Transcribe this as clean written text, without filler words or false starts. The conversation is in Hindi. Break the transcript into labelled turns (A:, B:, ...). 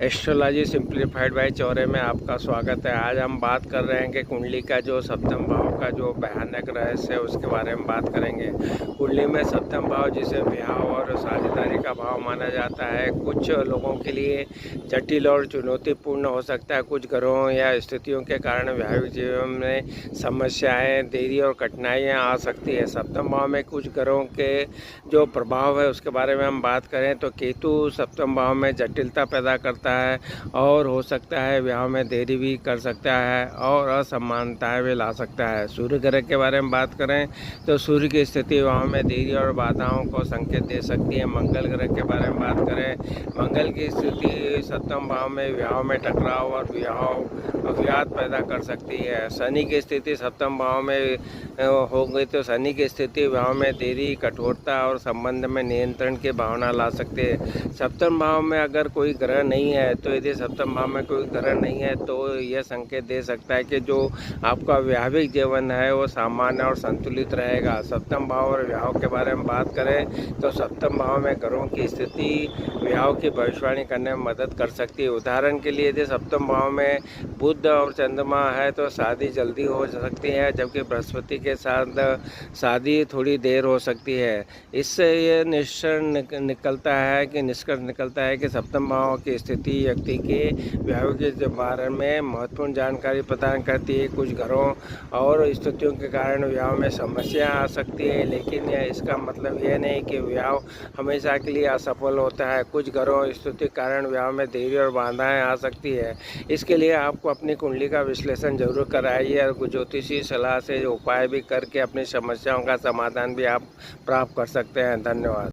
A: एस्ट्रोलॉजी सिंप्लीफाइड बाय चौरे में आपका स्वागत है। आज हम बात कर रहे हैं कि कुंडली का जो सप्तम भाव का जो भयानक रहस्य है उसके बारे में बात करेंगे। कुंडली में सप्तम भाव जिसे विवाह और साझेदारी का भाव माना जाता है, कुछ लोगों के लिए जटिल और चुनौतीपूर्ण हो सकता है। कुछ ग्रहों या स्थितियों के कारण वैवाहिक जीवन में समस्याएं, देरी और कठिनाइयां आ सकती है। सप्तम भाव में कुछ ग्रहों के जो प्रभाव है उसके बारे में हम बात करें तो केतु सप्तम भाव में जटिलता पैदा करता है और हो सकता है विवाह में देरी भी कर सकता है और असमानताएं भी ला सकता है। सूर्य ग्रह के बारे में बात करें तो सूर्य की स्थिति विवाह में देरी और बाधाओं को संकेत दे सकती है। मंगल ग्रह के बारे में बात करें, मंगल की स्थिति सप्तम भाव में विवाह में टकराव और विवाद पैदा कर सकती है। शनि की स्थिति सप्तम भाव में हो गई तो शनि की स्थिति विवाह में देरी, कठोरता और संबंध में नियंत्रण की भावना ला सकते हैं। सप्तम भाव में अगर कोई ग्रह नहीं है तो यदि सप्तम भाव में कोई ग्रह नहीं है तो यह संकेत दे सकता है कि जो आपका वैवाहिक जीवन है वो सामान्य और संतुलित रहेगा। सप्तम भाव और विवाह के बारे में बात करें तो सप्तम भाव में ग्रहों की स्थिति विवाह की भविष्यवाणी करने में मदद कर सकती है। उदाहरण के लिए यदि सप्तम भाव में बुध और चंद्रमा है तो शादी जल्दी हो सकती है, जबकि बृहस्पति के साथ शादी थोड़ी देर हो सकती है। इससे ये निष्कर्ष निकलता है कि सप्तम भाव की स्थिति व्यक्ति के विवाह के बारे में महत्वपूर्ण जानकारी प्रदान करती है। कुछ घरों और स्थितियों के कारण विवाह में समस्या आ सकती है, लेकिन इसका मतलब यह नहीं कि विवाह हमेशा के लिए असफल होता है। कुछ घरों स्थिति के कारण विवाह में देरी और बाधाएं आ सकती है। इसके लिए आपको अपनी कुंडली का विश्लेषण जरूर कराइए और ज्योतिषी सलाह से उपाय भी करके अपनी समस्याओं का समाधान भी आप प्राप्त कर सकते हैं। धन्यवाद।